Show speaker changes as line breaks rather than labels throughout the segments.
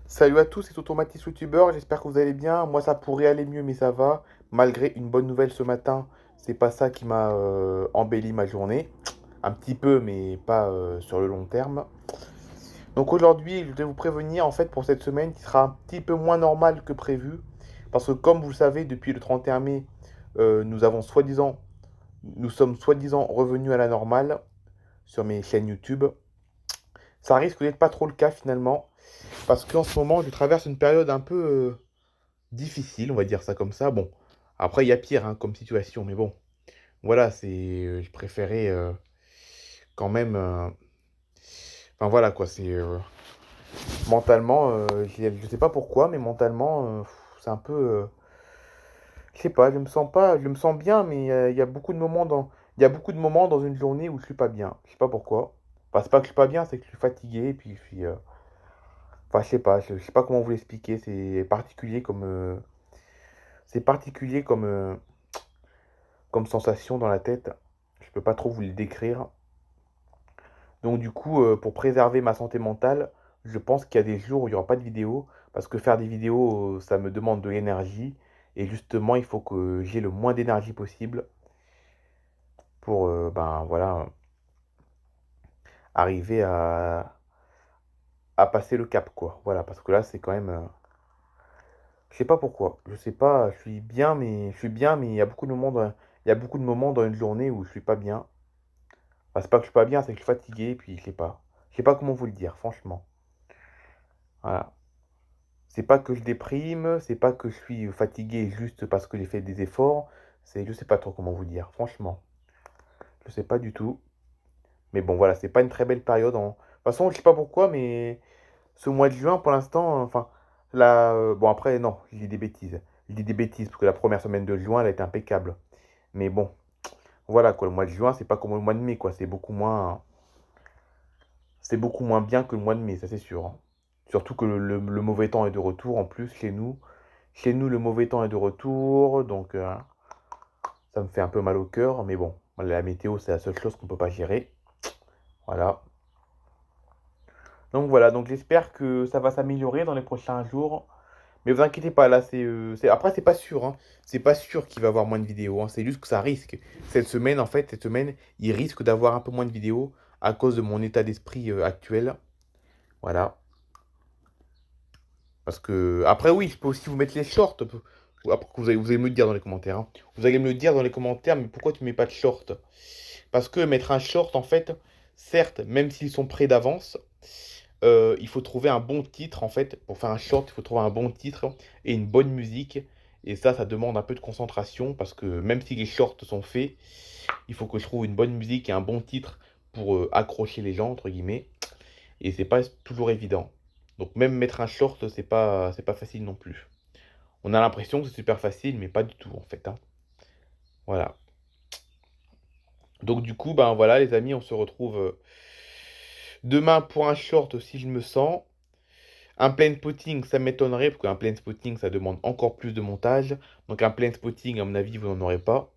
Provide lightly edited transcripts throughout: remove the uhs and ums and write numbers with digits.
Salut à tous, c'est Automatis YouTuber, j'espère que vous allez bien. Moi ça pourrait aller mieux mais ça va. Malgré une bonne nouvelle ce matin, c'est pas ça qui m'a embelli ma journée. Un petit peu mais pas sur le long terme. Donc aujourd'hui je vais vous prévenir en fait pour cette semaine qui sera un petit peu moins normale que prévu. Parce que comme vous le savez, depuis le 31 mai, nous sommes soi-disant revenus à la normale sur mes chaînes YouTube. Ça risque d'être pas trop le cas finalement. Parce qu'en ce moment je traverse une période un peu difficile, on va dire ça comme ça. Bon, après, il y a pire hein, comme situation, mais bon, voilà, je préférais quand même. Enfin, voilà quoi, c'est. Mentalement, je sais pas pourquoi, mais mentalement, c'est un peu. Je sais pas, je me sens pas. Je me sens bien, mais il y a beaucoup de moments dans. Il y a beaucoup de moments dans une journée où je suis pas bien. Je sais pas pourquoi. Enfin, c'est pas que je suis pas bien, c'est que je suis fatigué, et puis je suis. Enfin, je sais pas comment vous l'expliquer. C'est particulier comme sensation dans la tête. Je peux pas trop vous le décrire. Donc du coup, pour préserver ma santé mentale, je pense qu'il y a des jours où il n'y aura pas de vidéo, parce que faire des vidéos, ça me demande de l'énergie, et justement, il faut que j'ai le moins d'énergie possible pour, ben voilà, arriver à passer le cap, quoi. Voilà, parce que là, c'est quand même, je sais pas pourquoi, je sais pas, je suis bien, mais il y a beaucoup de moments dans une journée où je suis pas bien. Enfin, c'est pas que je suis pas bien, c'est que je suis fatigué, puis je sais pas comment vous le dire, franchement. Voilà. C'est pas que je déprime, c'est pas que je suis fatigué juste parce que j'ai fait des efforts. Je sais pas trop comment vous dire, franchement. Je sais pas du tout. Mais bon, voilà, c'est pas une très belle période. De toute façon, je sais pas pourquoi, mais ce mois de juin, pour l'instant, enfin, là, bon, après, non, je dis des bêtises. Je dis des bêtises parce que la première semaine de juin, elle a été impeccable. Mais bon, voilà, quoi, le mois de juin, c'est pas comme le mois de mai, quoi. C'est beaucoup moins bien que le mois de mai, ça c'est sûr, hein. Surtout que le mauvais temps est de retour en plus chez nous. Chez nous, le mauvais temps est de retour, donc ça me fait un peu mal au cœur, mais bon, la météo, c'est la seule chose qu'on ne peut pas gérer. Voilà. Donc voilà, donc j'espère que ça va s'améliorer dans les prochains jours. Mais vous inquiétez pas, là, après, c'est pas sûr, hein. C'est pas sûr qu'il va y avoir moins de vidéos, hein. C'est juste que ça risque. Cette semaine, il risque d'avoir un peu moins de vidéos à cause de mon état d'esprit actuel. Voilà. Parce que, après, oui, je peux aussi vous mettre les shorts. Après, vous allez me le dire dans les commentaires, hein. Vous allez me le dire dans les commentaires, mais pourquoi tu mets pas de short? Parce que mettre un short, en fait, certes, même s'ils sont prêts d'avance, il faut trouver un bon titre, en fait. Pour faire un short, il faut trouver un bon titre et une bonne musique. Et ça demande un peu de concentration, parce que même si les shorts sont faits, il faut que je trouve une bonne musique et un bon titre pour accrocher les gens, entre guillemets. Et c'est pas toujours évident. Donc même mettre un short, c'est pas facile non plus. On a l'impression que c'est super facile, mais pas du tout, en fait, hein. Voilà. Donc du coup, ben voilà, les amis, on se retrouve demain pour un short si je me sens. Un plain spotting, ça m'étonnerait, parce qu'un plain spotting, ça demande encore plus de montage. Donc un plain spotting, à mon avis, vous n'en aurez pas.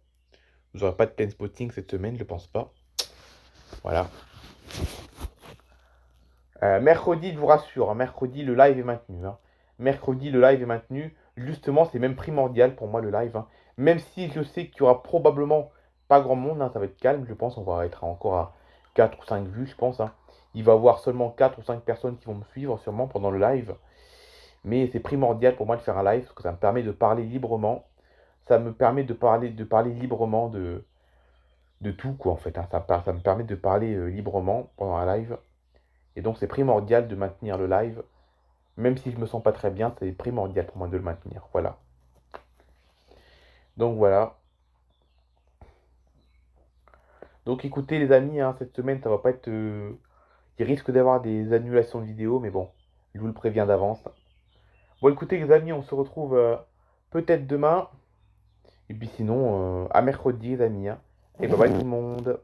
Vous n'aurez pas de plain spotting cette semaine, je pense pas. Voilà. Mercredi, je vous rassure, hein, mercredi, le live est maintenu, hein. Mercredi, le live est maintenu. Justement, c'est même primordial pour moi, le live, hein. Même si je sais qu'il y aura probablement pas grand monde, hein, ça va être calme, je pense. On va être encore à 4 ou 5 vues, je pense, hein. Il va y avoir seulement 4 ou 5 personnes qui vont me suivre, sûrement, pendant le live. Mais c'est primordial pour moi de faire un live, parce que ça me permet de parler librement. Ça me permet de parler librement de tout, quoi, en fait, hein. Ça me permet de parler librement pendant un live. Et donc, c'est primordial de maintenir le live. Même si je me sens pas très bien, c'est primordial pour moi de le maintenir. Voilà. Donc voilà. Donc écoutez les amis, hein, cette semaine ça va pas être. Il risque d'avoir des annulations de vidéos, mais bon, je vous le préviens d'avance. Bon écoutez les amis, on se retrouve peut-être demain. Et puis sinon, à mercredi les amis, hein. Et bye bye tout le monde.